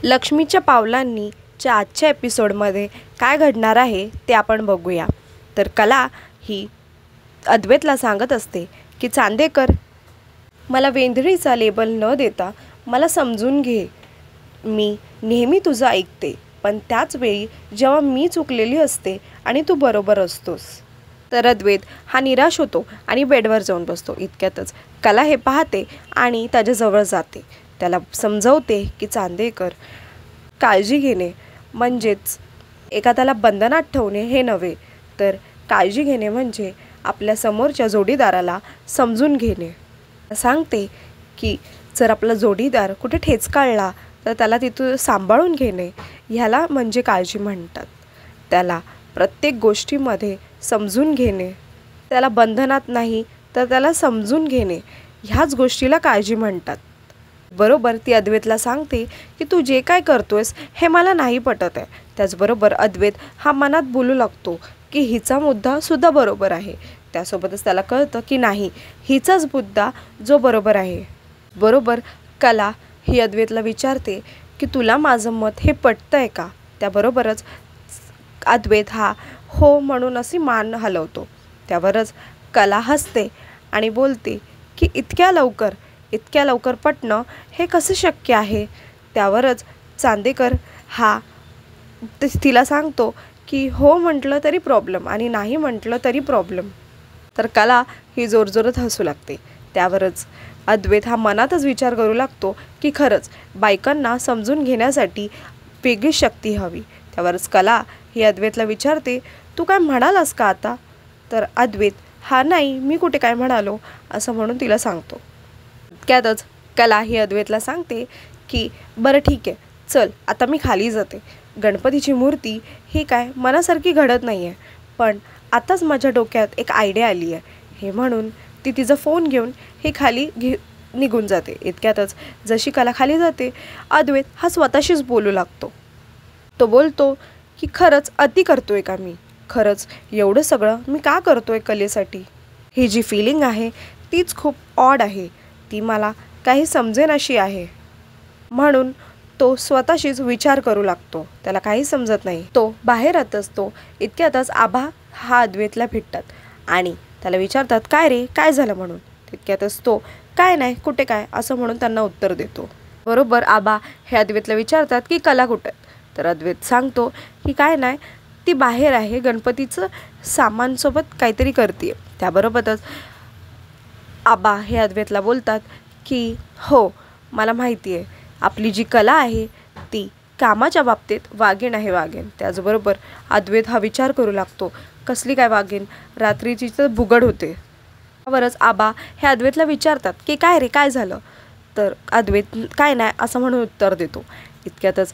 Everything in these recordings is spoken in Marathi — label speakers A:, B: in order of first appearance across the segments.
A: लक्ष्मीच्या पावलांनी च्या आजच्या एपिसोडमध्ये काय घडणार आहे ते आपण बघूया। तर कला ही अद्वैतला सांगत असते की चांदेकर, मला वेंधळीचा लेबल न देता मला समजून घे, मी नेहमी तुझं ऐकते, पण त्याच वेळी जेव्हा मी चुकलेली असते आणि तू बरोबर असतोस। तर अद्वैत हा निराश होतो आणि बेडवर जाऊन बसतो। इतक्यातच कला हे पाहते आणि त्याच्याजवळ जाते, त्याला समजवते की चांदेकर, काळजी घेणे म्हणजेच एखाद्याला बंधनात ठेवणे हे नव्हे, तर काळजी घेणे म्हणजे आपल्या समोरच्या जोडीदाराला समजून घेणे। सांगते की जर आपला जोडीदार कुठे ठेचकाळला तर त्याला तिथून सांभाळून घेणे, ह्याला म्हणजे काळजी म्हणतात। त्याला प्रत्येक गोष्टीमध्ये समजून घेणे, त्याला बंधनात नाही तर त्याला समजून घेणे, ह्याच गोष्टीला काळजी म्हणतात। बरोबर ती अद्वैतला सांगते की तू जे काय करतोयस हे मला नाही पटत आहे। त्याचबरोबर अद्वैत हा मनात बोलू लागतो की हिचा मुद्दा सुद्धा बरोबर आहे। त्यासोबतच त्याला कळतं की नाही, हिचाच मुद्दा जो बरोबर आहे। बरोबर कला ही अद्वैतला विचारते की तुला माझं मत हे पटतंय का? त्याबरोबरच अद्वैत हा हो म्हणून अशी मान हलवतो। त्यावरच कला हसते आणि बोलते की इतक्या लवकर पटणं हे कसं शक्य आहे? त्यावरच चांदेकर हा तिला सांगतो की हो म्हटलं तरी प्रॉब्लेम आणि नाही म्हटलं तरी प्रॉब्लेम। तर कला ही जोरजोरात हसू लागते। त्यावरच अद्वैत हा मनातच विचार करू लागतो की खरंच बायकांना समजून घेण्यासाठी वेगळी शक्ती हवी। त्यावरच कला ही अद्वैतला विचारते, तू काय म्हणालास का आता? तर अद्वैत हा नाही, मी कुठे काय म्हणालो असं म्हणून तिला सांगतो। त्यातच कला ही अद्वैतला सांगते की बरं ठीक आहे, चल आता मी खाली जाते। गणपतीची मूर्ती ही काय मनासारखी घडत नाही आहे, पण आताच माझ्या डोक्यात एक आयडिया आली आहे, हे म्हणून ती तिचा फोन घेऊन हे खाली निघून जाते। इतक्यातच जशी कला खाली जाते, अद्वैत हा स्वतःशीच बोलू लागतो। तो बोलतो की खरंच अति करतोय का मी? खरंच एवढं सगळं मी का करतोय कलेसाठी? ही जी फिलिंग आहे तीच खूप ऑड आहे, ती मला काही समजेनाशी आहे। म्हणून तो स्वतःशीच विचार करू लागतो, त्याला काही समजत नाही। तो बाहेर येत असतो। इतक्यातच आभा हा अद्वैतला भेटतात आणि त्याला विचारतात, काय रे, काय झालं म्हणून? तितक्यातच तो काय नाही, कुठे काय असं म्हणून त्यांना उत्तर देतो। बरोबर आबा हे अद्वैतला विचारतात की कला कुठे? तर अद्वैत सांगतो की काय नाही, ती बाहेर आहे, गणपतीचं सामानसोबत काहीतरी करते। त्याबरोबरच आबा हे अद्वैतला बोलतात की हो, मला माहिती आहे, आपली जी कला आहे ती कामाच्या बाबतीत वागेन आहे, वागेन। त्याचबरोबर अद्वैत हा विचार करू लागतो, कसली काय वागेन? रात्रीची तर बुगड होते। त्यावरच आबा हे अद्वैतला विचारतात की काय रे, काय झालं? तर अद्वैत काय नाही असं म्हणून उत्तर देतो। इतक्यातच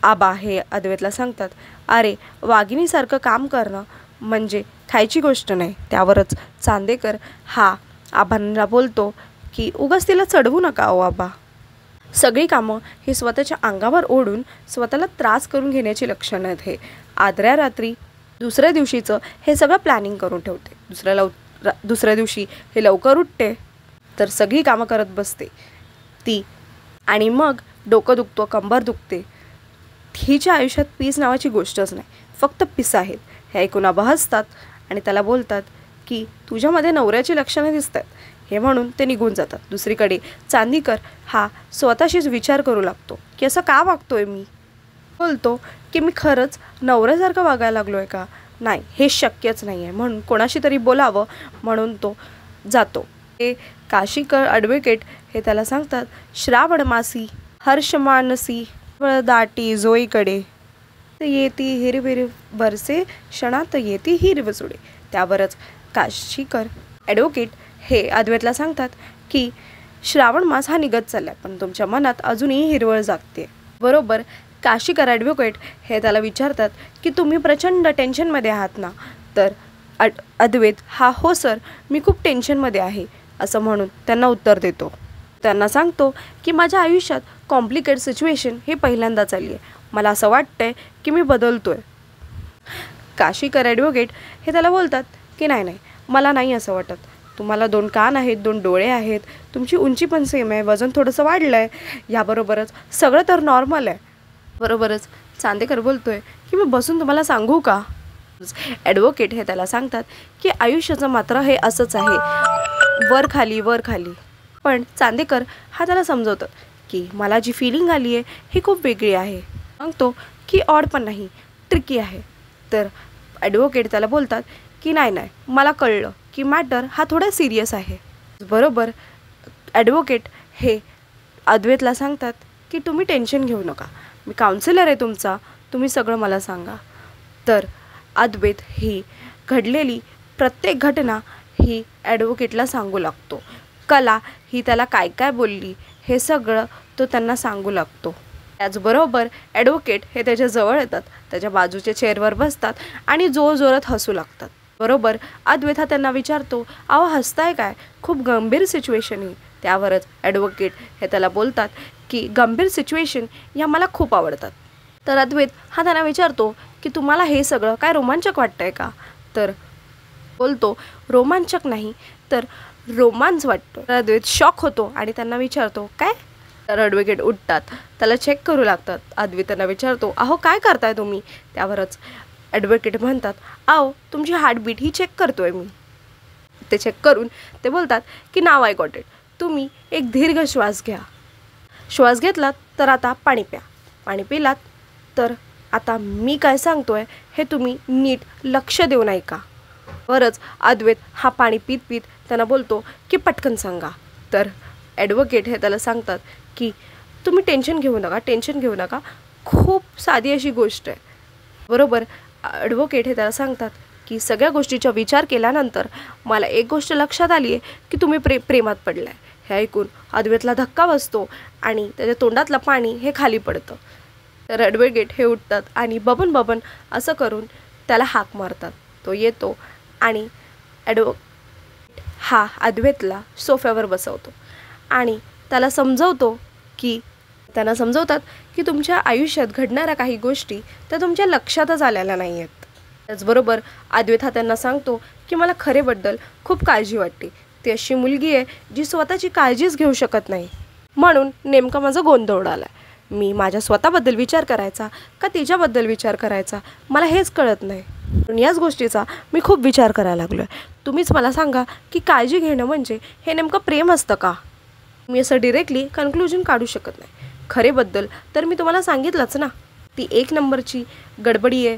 A: आबा हे अद्वैतला सांगतात, अरे वाघिणीसारखं काम करणं म्हणजे खायची गोष्ट नाही। त्यावरच चांदेकर हा आबांना बोलतो की उगाच तिला चढवू नका ओ आबा, सगळी कामं ही स्वतःच्या अंगावर ओढून स्वतःला त्रास करून घेण्याची लक्षणं आहेत। हे आदल्या रात्री दुसऱ्या दिवशीचं हे सगळं प्लॅनिंग करून ठेवते। दुसऱ्या दिवशी हे लवकर उठते तर सगळी कामं करत बसते ती, आणि मग डोकं दुखतो, कंबर दुखते। हिच्या आयुष्यात पीस नावाची गोष्टच नाही, फक्त पिस आहेत। हे ऐकून आबा हसतात आणि त्याला बोलतात की तुझ्यामध्ये नवऱ्याची लक्षणं दिसतात, हे म्हणून ते निघून जातात। दुसरीकडे चांदेकर हा स्वतःशीच विचार करू लागतो की असं का वागतोय मी? बोलतो की मी खरंच नवऱ्यासारखं वागायला लागलोय का? नाही, हे शक्यच नाही आहे, म्हणून कोणाशी तरी बोलावं म्हणून तो जातो। ते काशीकर ॲडव्होकेट हे त्याला सांगतात, श्रावण मासी हर्ष मानसी दाटी जोईकडे येती हिरविर बरसे क्षणात येती हिरव जुडे। त्यावरच काशीकर ॲडव्होकेट हे अद्वैतला सांगतात की श्रावण मास हा निघत चाललाय, पण तुमच्या मनात अजूनही हिरवळ जागते। बरोबर काशीकर ॲडव्होकेट हे त्याला विचारतात की तुम्ही प्रचंड टेन्शनमध्ये आहात ना? तर अद्वैत हा हो सर, मी खूप टेन्शनमध्ये आहे असं म्हणून त्यांना उत्तर देतो। त्यांना सांगतो की माझ्या आयुष्यात कॉम्प्लिकेटेड सिच्युएशन ही पहिल्यांदाच आली आहे, मला असं वाटतंय की मी बदलतोय। काशीकर ॲडव्होकेट हे त्याला बोलतात की नाही, मला नाही असं वाटत, तुम्हाला 2 कान आहेत, 2 डोळे आहेत, तुमची उंची पण सेम आहे, वजन थोडंसं वाढलं आहे, याबरोबरच सगळं तर नॉर्मल आहे, बरोबरच चांदेकर बोलतोय की मी बसून तुम्हाला सांगू का. ॲडव्होकेट हे त्याला सांगतात की आयुष्याचं मात्र हे असंच आहे, वर खाली वर खाली. पण चांदेकर हा त्याला समजवतात की मला जी फिलिंग आली आहे ही खूप वेगळी आहे. सांगतो की ऑड पण नाही, ट्रिकी आहे. तर ॲडव्होकेट त्याला बोलतात की नाही नाही, मला कळलं की मॅटर हा थोडा सिरियस आहे. बरोबर ॲडव्होकेट हे अद्वैतला सांगतात की तुम्ही टेन्शन घेऊ नका, मी काउन्सिलर आहे तुमचा, तुम्ही सगळं मला सांगा. तर अद्वैत ही घडलेली प्रत्येक घटना ही ॲडव्होकेटला सांगू लागतो. कला ही त्याला काय काय बोलली हे सगळं तो त्यांना सांगू लागतो. त्याचबरोबर ॲडव्होकेट हे त्याच्या जवळ येतात, त्याच्या बाजूच्या चेअरवर बसतात आणि जोरजोरात हसू लागतात. बरोबर अद्वैत हा त्यांना विचारतो, अहो हसताय काय, खूप गंभीर सिच्युएशन आहे. त्यावरच ॲडव्होकेट हे त्याला बोलतात की गंभीर सिच्युएशन या मला खूप आवडतात. तर अद्वैत हा त्यांना विचारतो की तुम्हाला हे सगळं काय रोमांचक वाटतंय का. तर बोलतो रोमांचक नाही तर रोमांच वाटतो. तर अद्वैत शॉक होतो आणि त्यांना विचारतो काय. तर ॲडव्होकेट उठतात, त्याला चेक करू लागतात. अद्वैत त्यांना विचारतो अहो काय करताय तुम्ही. त्यावरच ॲडव्होकेट म्हणतात अहो तुमची हार्टबीट ही चेक करतोय मी. ते चेक करून ते बोलतात की नाव आय गॉट इट, तुम्ही एक दीर्घ श्वास घ्या. श्वास घेतलात तर आता पाणी प्या, पाणी पिलात तर आता मी काय सांगतोय हे तुम्ही नीट लक्ष देऊन ऐका. वरच अद्वैत हा पाणी पीत पीत त्यांना बोलतो की पटकन सांगा. तर ॲडव्होकेट हे त्याला सांगतात की तुम्ही टेन्शन घेऊ नका, टेन्शन घेऊ नका, खूप साधी अशी गोष्ट आहे. बरोबर ॲडव्होकेट हे त्याला सांगतात की सगळ्या गोष्टीचा विचार केल्यानंतर मला एक गोष्ट लक्षात आली आहे की तुम्ही प्रेमात पडलाय. हे ऐकून अद्वैतला धक्का बसतो आणि त्याच्या तोंडातलं पाणी हे खाली पडतं. तर ॲडव्होकेट हे उठतात आणि बबन बबन असं करून त्याला हाक मारतात. तो येतो आणि हा अद्वैतला सोफ्यावर बसवतो आणि त्याला समजवतो की त्यांना समजवतात की तुमच्या आयुष्यात घडणाऱ्या काही गोष्टी त्या तुमच्या लक्षातच आलेल्या नाही आहेत. त्याचबरोबर अद्वैत हा त्यांना सांगतो की मला खरेबद्दल खूप काळजी वाटते. ती अशी मुलगी आहे जी स्वतःची काळजीच घेऊ शकत नाही, म्हणून नेमका माझा गोंधळ उडाला. मी माझ्या स्वतःबद्दल विचार करायचा का तिच्याबद्दल विचार करायचा मला हेच कळत नाही. पण याच गोष्टीचा मी खूप विचार करायला लागलो आहे. तुम्हीच मला सांगा की काळजी घेणं म्हणजे हे नेमकं प्रेम असतं का. मी असं डिरेक्टली कन्क्लुजन काढू शकत नाही. खरेबद्दल तर मी तुम्हाला सांगितलंच ना, ती एक नंबरची गडबडी आहे,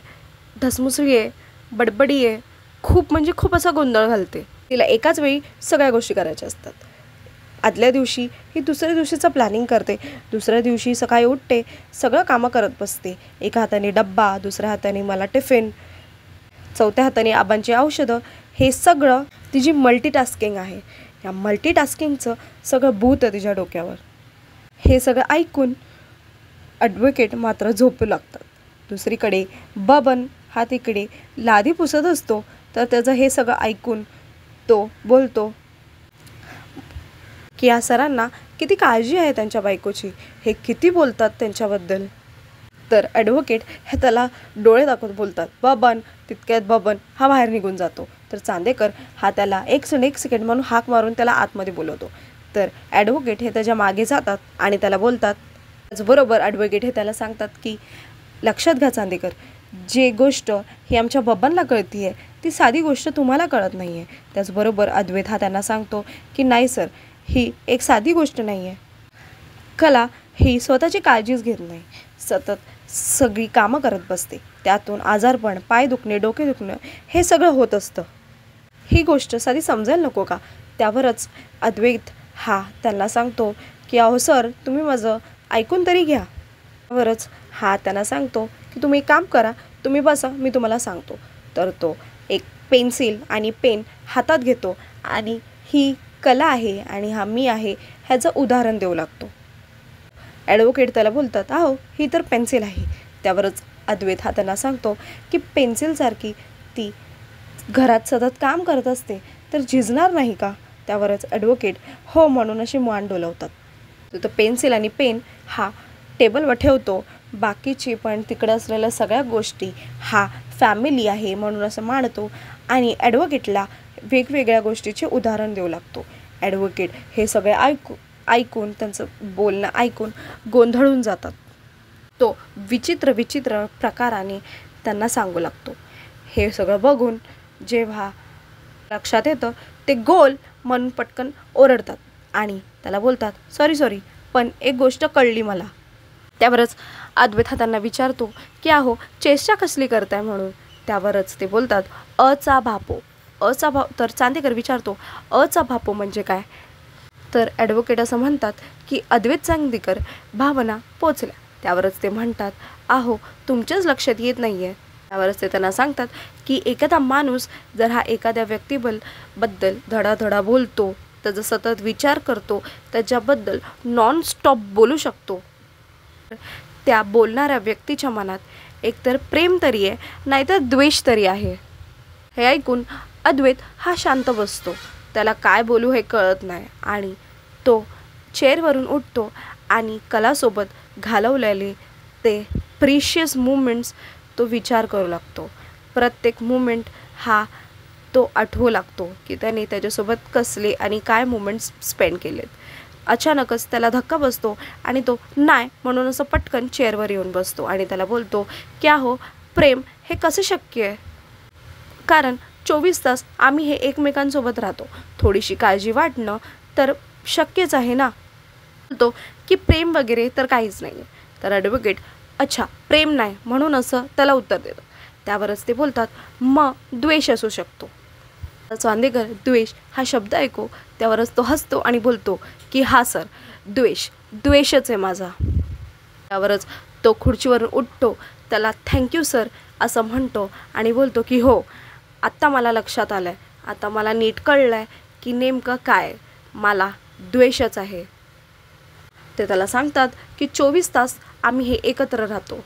A: धसमुसळी आहे, बडबडी आहे, खूप म्हणजे खूप असा गोंधळ घालते. तिला एकाच वेळी सगळ्या गोष्टी करायच्या असतात. आदल्या दिवशी ही दुसऱ्या दिवशीचं प्लॅनिंग करते, दुसऱ्या दिवशी सकाळी उठते, सगळं कामं करत बसते. एका हाताने डब्बा, दुसऱ्या हाताने मला टिफिन, चौथ्या हाताने आबांची औषधं. हे सगळं तिची मल्टीटास्किंग आहे. या मल्टीटास्किंगचं सगळं भूत आहे तिच्या डोक्यावर. हे सगळं ऐकून ॲडव्होकेट मात्र झोपू लागतात. दुसरीकडे बबन हा तिकडे लादी पुसत असतो. तर त्याचं हे सगळं ऐकून तो बोलतो की या सरांना किती काळजी आहे त्यांच्या बायकोची, हे किती बोलतात त्यांच्याबद्दल. तर ॲडव्होकेट हे त्याला डोळे दाखवत बोलतात बबन. तितक्यात बबन हा बाहेर निघून जातो. तर चांदेकर हा त्याला एक सेकंड म्हणून हाक मारून त्याला आतमध्ये बोलवतो. तर ॲडव्होकेट हे त्याच्या मागे जातात आणि त्याला बोलतात. त्याचबरोबर ॲडव्होकेट हे त्याला सांगतात की लक्षात घ्या चांदेकर, जे गोष्ट ही आमच्या बबनला कळती आहे ती साधी गोष्ट तुम्हाला कळत नाही आहे. त्याचबरोबर अद्वैत हा त्यांना सांगतो की नाही सर, ही एक साधी गोष्ट नाही आहे. कला ही स्वतःची काळजीच घेत नाही, सतत सगळी कामं करत बसते, त्यातून आजारपण, पाय दुखणे, डोके दुखणं हे सगळं होत असतं. ही गोष्ट साधी समजायला नको का. त्यावरच अद्वैत हा त्यांना सांगतो की अहो सर, तुम्ही माझं ऐकून तरी घ्या. त्यावरच हा त्यांना सांगतो की तुम्ही एक काम करा, तुम्ही बसा, मी तुम्हाला सांगतो. तर तो एक पेन्सिल आणि पेन हातात घेतो आणि ही कला आहे आणि हा मी आहे ह्याचं उदाहरण देऊ लागतो. ॲडव्होकेट त्याला बोलतात अहो ही तर पेन्सिल आहे. त्यावरच अद्वैत हा त्यांना सांगतो की पेन्सिलसारखी ती घरात सतत काम करत असते तर झिजणार नाही का. त्यावरच ॲडव्होकेट हो म्हणून अशी मान डोलवतात. तो पेन्सिल आणि पेन हा टेबलवर ठेवतो. बाकीची पण तिकडं असलेल्या सगळ्या गोष्टी हा फॅमिली आहे म्हणून असं मांडतो आणि ॲडव्होकेटला वेगवेगळ्या गोष्टीचे उदाहरण देऊ लागतो. ॲडव्होकेट हे सगळे ऐकून त्यांचं बोलणं ऐकून गोंधळून जातात. तो विचित्र विचित्र प्रकाराने त्यांना सांगू लागतो. हे सगळं बघून जेव्हा लक्षात येतं ते गोल म्हणून पटकन ओरडतात आणि त्याला बोलतात, सॉरी पण एक गोष्ट कळली मला. त्यावरच अद्वैत हा त्यांना विचारतो की अहो चेष्टा कसली करताय म्हणून. त्यावरच ते बोलतात अचा भापो. तर चांदेकर विचारतो अचा भापो म्हणजे काय. तर ॲडव्होकेट असं म्हणतात की अद्वैत चांदेकर भावना पोचल्या. त्यावरच ते म्हणतात अहो तुमच्याच लक्षात येत नाही आहे. त्यावरच ते त्यांना सांगतात की एखादा माणूस जर हा एखाद्या व्यक्तीबद्दल धडाधडा बोलतो, त्याचा सतत विचार करतो, त्याच्याबद्दल नॉनस्टॉप बोलू शकतो, त्या बोलणाऱ्या व्यक्तीच्या मनात एकतर प्रेम तरी आहे नाहीतर द्वेष तरी आहे. हे ऐकून अद्वैत हा शांत बसतो. त्याला काय बोलू हे कळत नाही आणि तो चेअरवरून उठतो आणि कलासोबत घालवलेले ते प्रिशियस मुमेंट्स तो विचार करू लागतो. प्रत्येक मुमेंट हा तो आठवू लागतो की त्याने त्याच्यासोबत कसले आणि काय मुमेंट्स स्पेंड केलेत. अचानकच त्याला धक्का बसतो आणि तो नाही म्हणून असं पटकन चेअरवर येऊन बसतो आणि त्याला बोलतो की अहो प्रेम हे कसं शक्य आहे. कारण 24 तास आम्ही हे एकमेकांसोबत राहतो. थोडीशी काळजी वाटणं तर शक्यच आहे ना. बोलतो की प्रेम वगैरे तर काहीच नाही आहे. तर ॲडव्होकेट अच्छा प्रेम नाही म्हणून असं त्याला उत्तर देतं. त्यावरच ते बोलतात मग द्वेष असू शकतो. चांदेकर द्वेष हा शब्द ऐकू त्यावरच तो हसतो आणि बोलतो की हा सर द्वेषच आहे माझा. त्यावरच तो खुर्चीवरून उठतो, त्याला थँक्यू सर असं म्हणतो आणि बोलतो की हो आत्ता मला लक्षात आलं आहे, आता मला नीट कळलं आहे की नेमकं काय मला द्वेषच आहे. ते त्याला सांगतात की 24 तास आम्ही हे एकत्र राहतो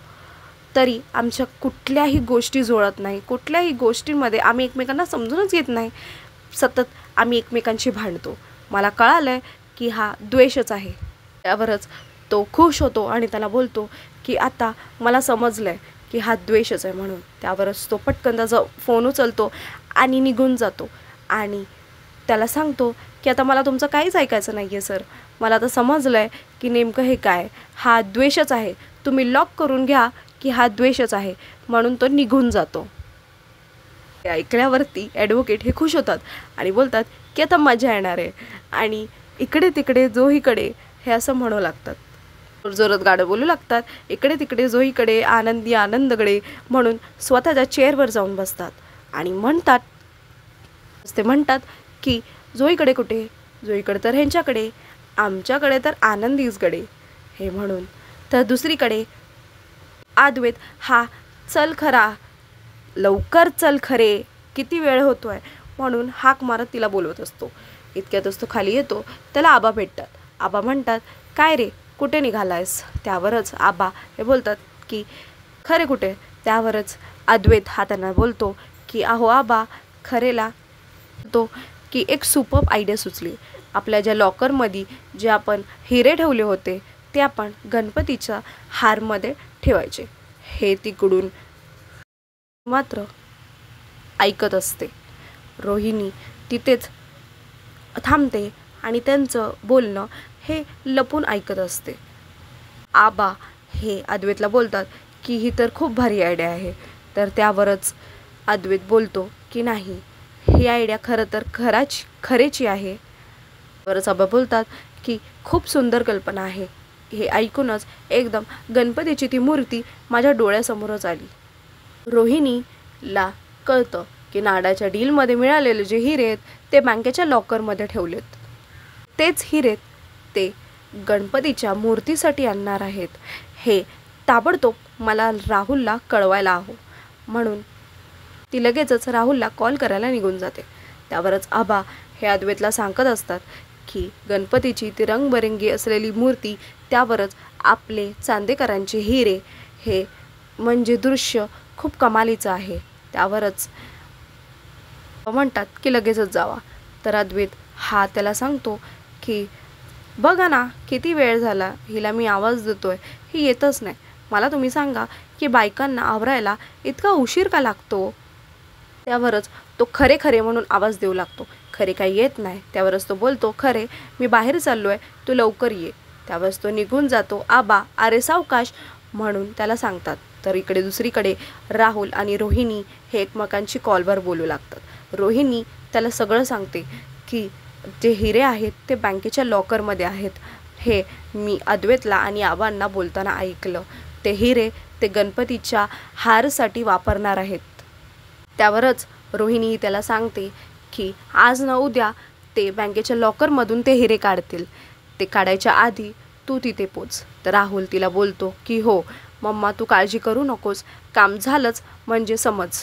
A: तरी आमच्या कुठल्याही गोष्टी जुळत नाही, कुठल्याही गोष्टींमध्ये आम्ही एकमेकांना समजूनच घेत नाही, सतत आम्ही एकमेकांशी भांडतो. मला कळालं आहे की हा द्वेषच आहे. त्यावरच तो खुश होतो आणि त्याला बोलतो की आता मला समजलं आहे की हा द्वेषच आहे म्हणून. त्यावरच तो पटकन त्याचा फोन उचलतो आणि निघून जातो आणि त्याला सांगतो की आता मला तुमचं काहीच ऐकायचं नाही आहे सर, मला आता समजलं आहे की नेमकं हे काय हा द्वेषच आहे, तुम्ही लॉक करून घ्या की हा द्वेषच आहे. म्हणून तो निघून जातो. ते ऐकल्यावरती ॲडव्होकेट हे खुश होतात आणि बोलतात की आता मजा येणार आहे आणि इकडे तिकडे जोहीकडे हे असं म्हणू लागतात. जोरात गाणं बोलू लागतात. इकडे तिकडे जोहीकडे आनंदी आनंदकडे म्हणून स्वतःच्या चेअरवर जाऊन बसतात आणि ते म्हणतात की जोहीकडे कुठे, जोहीकडे तर ह्यांच्याकडे, आमच्याकडे तर आनंदीचकडे हे म्हणून. तर दुसरीकडे अद्वैत हा चल खरा लवकर चल खरे किती वेळ होतोय म्हणून हाक मारत तिला बोलवत असतो. इतक्यातच तो खाली येतो. त्याला आबा भेटतात. आबा म्हणतात काय रे कुठे निघालायस. त्यावरच आबा हे बोलतात की खरे कुठे. त्यावरच अद्वैत हा त्यांना बोलतो की अहो आबा खरेला तो की एक सुपर्ब आयडिया सुचली. आपल्या ज्या लॉकरमध्ये जे आपण हिरे ठेवले होते ते आपण गणपतीच्या हारमध्ये ठेवायचे. हे तिकडून मात्र ऐकत असते. रोहिणी तिथेच थांबते आणि त्यांचं बोलणं हे लपून ऐकत असते. आबा हे अद्वैतला बोलतात की ही तर खूप भारी आयडिया आहे. तर त्यावरच अद्वैत बोलतो की नाही ही आयडिया खरं तर खरेची आहे. वरच आबा बोलतात की खूप सुंदर कल्पना आहे. हे ऐकूनच एकदम गणपतीची ती मूर्ती माझ्या डोळ्यासमोरच आली. रोहिणीला कळतं की नाडाच्या डीलमध्ये मिळालेले जे हिरे आहेत ते बँकेच्या लॉकरमध्ये ठेवलेत. तेच हिरे ते गणपतीच्या मूर्तीसाठी आणणार आहेत. हे ताबडतोब मला राहुलला कळवायला हवं. म्हणून ती लगेचच राहुलला कॉल करायला निघून जाते. त्यावरच आबा हे अद्वैतला सांगत असतात की गणपतीची ती रंगबेरंगी असलेली मूर्ती त्यावरच आपले चांदेकरांचे हिरे हे म्हणजे दृश्य खूप कमालीचं आहे. त्यावरच म्हणतात की लगेचच जावा. तर अद्वैत हा त्याला सांगतो की बघा ना किती वेळ झाला हिला मी आवाज देतोय ही येतच नाही. मला तुम्ही सांगा की बायकांना आवरायला इतका उशीर का लागतो. त्यावरच तो खरे खरे म्हणून आवाज देऊ लागतो. खरे काही येत नाही. त्यावरच तो बोलतो खरे मी बाहेर चाललो आहे तू लवकर ये. त्यावरच तो निघून जातो. आबा अरे सावकाश म्हणून त्याला सांगतात. तर इकडे दुसरीकडे राहुल आणि रोहिणी हे एकमेकांची कॉलवर बोलू लागतात. रोहिणी त्याला सगळं सांगते की जे हिरे आहेत ते बँकेच्या लॉकरमध्ये आहेत. हे मी अद्वैतला आणि आबांना बोलताना ऐकलं. ते हिरे ते गणपतीच्या हारसाठी वापरणार आहेत. त्यावरच रोहिणी त्याला सांगते की आज न उद्या ते बँकेच्या लॉकरमधून ते हिरे काढतील. ते काढायच्या आधी तू तिथे पोच. तर राहुल तिला बोलतो की हो मम्मा, तू काळजी करू नकोस, काम झालंच म्हणजे समज.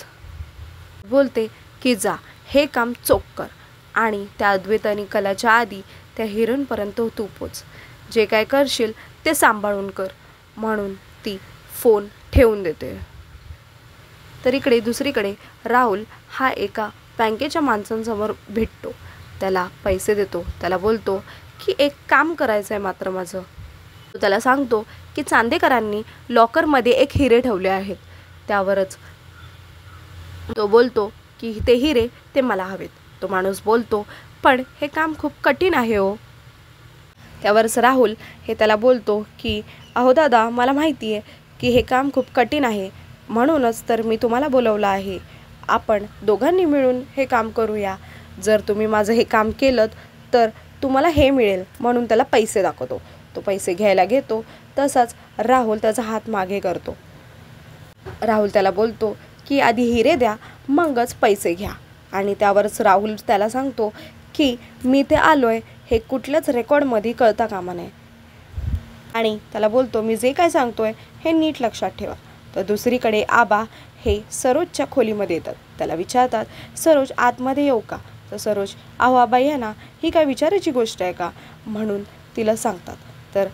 A: बोलते की जा, हे काम चोख कर आणि त्या अद्वैत आणि कलाच्या आधी त्या हिऱ्यांपर्यंत तू पोच. जे काय करशील ते सांभाळून कर. म्हणून ती फोन ठेवून देते. तर इकडे दुसरीकडे राहुल हा एका बँकेच्या माणसांसमोर भेटतो. त्याला पैसे देतो. त्याला बोलतो की एक काम करायचं आहे मात्र माझं. तो त्याला सांगतो की चांदेकरांनी लॉकरमध्ये एक हिरे ठेवले आहेत. त्यावरच तो बोलतो की ते हिरे ते मला हवेत. तो माणूस बोलतो पण हे काम खूप कठीण आहे हो. त्यावरच राहुल हे त्याला बोलतो की अहो दादा, मला माहिती आहे की हे काम खूप कठीण आहे, म्हणूनच तर मी तुम्हाला बोलवलं आहे. आपण दोघांनी मिळून हे काम करूया. जर तुम्ही माझं हे काम केलं तर तुम्हाला हे मिळेल. म्हणून त्याला पैसे दाखवतो. तो पैसे घ्यायला घेतो. तसाच राहुल त्याचा हात मागे करतो. राहुल त्याला बोलतो की आधी हिरे द्या, मगच पैसे घ्या. आणि त्यावरच राहुल त्याला सांगतो की मी ते आलोय हे कुठल्याच रेकॉर्डमध्ये कळता कामा नये. आणि त्याला बोलतो मी जे काय सांगतोय हे नीट लक्षात ठेवा. तर दुसरीकडे आबा हे सरोजच्या खोलीमध्ये येतात. त्याला विचारतात सरोज आतमध्ये येऊ का. तर सरोज अहो आबा या ना, ही काय विचारायची गोष्ट आहे का, म्हणून तिला सांगतात. तर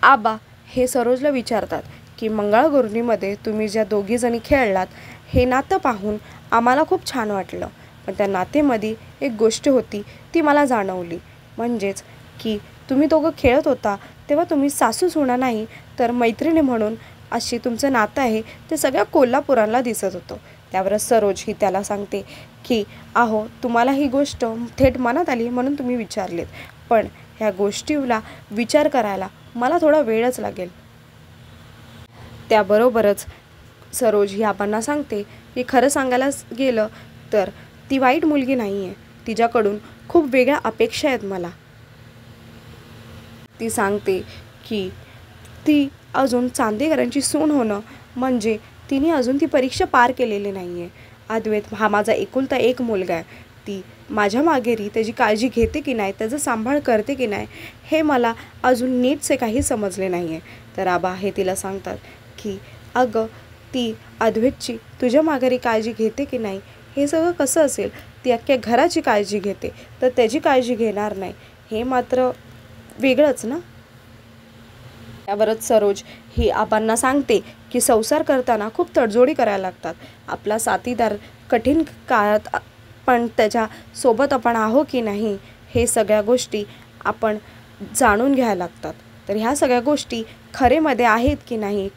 A: आबा हे सरोजला विचारतात की मंगळागौरीमध्ये तुम्ही ज्या दोघीजणी खेळलात हे नातं पाहून आम्हाला खूप छान वाटलं. पण त्या नातेमध्ये एक गोष्ट होती ती मला जाणवली. म्हणजेच की तुम्ही दोघं खेळत होता तेव्हा तुम्ही सासू सुना नाही तर मैत्रिणी म्हणून अशी तुमचं नातं आहे ते सगळ्या कोल्हापुराला दिसत होतं. त्यावरच सरोज ही त्याला सांगते की अहो तुम्हाला ही गोष्ट थेट मनात आली म्हणून तुम्ही विचारलेत, पण ह्या गोष्टीला विचार करायला मला थोडा वेळच लागेल. त्याबरोबरच सरोज ही आबांना सांगते की खरं सांगायला गेलं तर ती वाईट मुलगी नाही आहे. तिच्याकडून खूप वेगळ्या अपेक्षा आहेत मला. ती सांगते की ती अजून चांदेकरांची सून होणं म्हणजे तिने अजून ती परीक्षा पार केलेली नाही आहे. अद्वैत हा माझा एकुलता एक मुलगा आहे. ती माझ्या मागेरी त्याची काळजी घेते की नाही, त्याचा सांभाळ करते की नाही, हे मला अजून नीटसे काही समजले नाही आहे. तर आबा हे तिला सांगतात की अगं ती अद्वैतची तुझ्या माघारी काळजी घेते की नाही हे सगळं कसं असेल. ती अख्ख्या घराची काळजी घेते तर त्याची काळजी घेणार नाही, हे मात्र वेगळंच ना. त्यावरच सरोज ही आबांना सांगते की संसार करताना खूप तडजोडी करायला लागतात. आपला साथीदार कठीण काळात पण त्याच्या सोबत आपण आहो की नाही हे सगळ्या गोष्टी आपण जाणून घ्यायला लागतात. तर ह्या सगळ्या गोष्टी खरेमध्ये आहेत की नाही,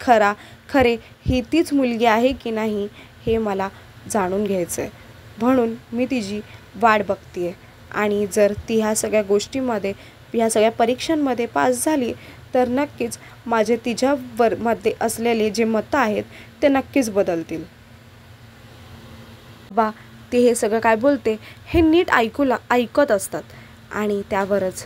A: खरे ही तीच मुलगी आहे की नाही हे मला जाणून घ्यायचं आहे. म्हणून मी तिची वाट बघते आहे. आणि जर ती ह्या सगळ्या गोष्टींमध्ये ह्या सगळ्या परीक्षांमध्ये पास झाली तर नक्कीच माझे तिच्यावर मध्ये असलेले जे मतं आहेत ते नक्कीच बदलतील. बा ती हे सगळं काय बोलते हे नीट ऐकत असतात आणि त्यावरच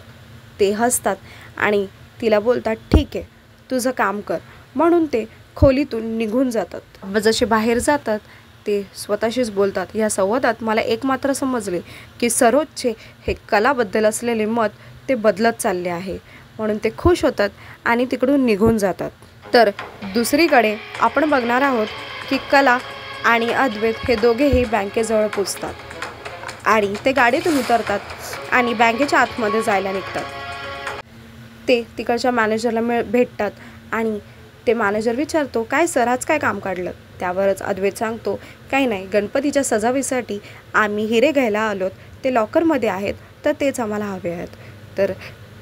A: ते हसतात आणि तिला बोलतात ठीक आहे तुझं काम कर. म्हणून ते खोलीतून निघून जातात. जसे बाहेर जातात ते स्वतःशीच बोलतात. या संवादात मला एक मात्र समजले की सरोजचे हे कलाबद्दल असलेले मत ते बदलत चालले आहे. म्हणून ते खुश होतात आणि तिकडून निघून जातात. तर दुसरीकडे आपण बघणार आहोत की कला आणि अद्वैत हे दोघेही बँकेजवळ पोचतात आणि ते गाडीतून उतरतात आणि बँकेच्या आतमध्ये जायला निघतात. ते तिकडच्या मॅनेजरला भेटतात आणि ते मॅनेजर विचारतो काय सर आज काय काम काढलं. त्यावरच अद्वैत सांगतो काही नाही, गणपतीच्या सजावटीसाठी आम्ही हिरे घ्यायला आलोत, ते लॉकरमध्ये आहेत तर तेच आम्हाला हवे आहेत. तर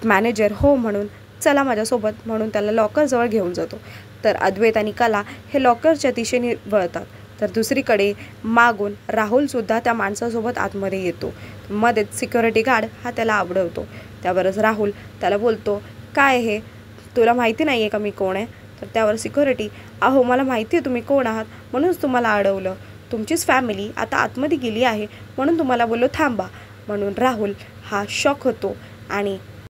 A: मॅनेजर हो म्हणून चला माझ्यासोबत म्हणून त्याला लॉकरजवळ घेऊन जातो. तर अद्वैत आणि कला हे लॉकरच्या दिशेने वळतात. तर दुसरीकडे मागून राहुलसुद्धा त्या माणसासोबत आतमध्ये येतो. मध्येच सिक्युरिटी गार्ड हा त्याला आवडवतो. त्यावरच राहुल त्याला बोलतो काय हे तुला माहिती नाही आहे का मी कोण आहे. तर त्यावर सिक्युरिटी, अहो मला माहिती आहे तुम्ही कोण आहात, म्हणूनच तुम्हाला अडवलं. तुमचीच फॅमिली आता आतमध्ये गेली आहे म्हणून तुम्हाला बोललो थांबा. म्हणून राहुल हा शॉक होतो आणि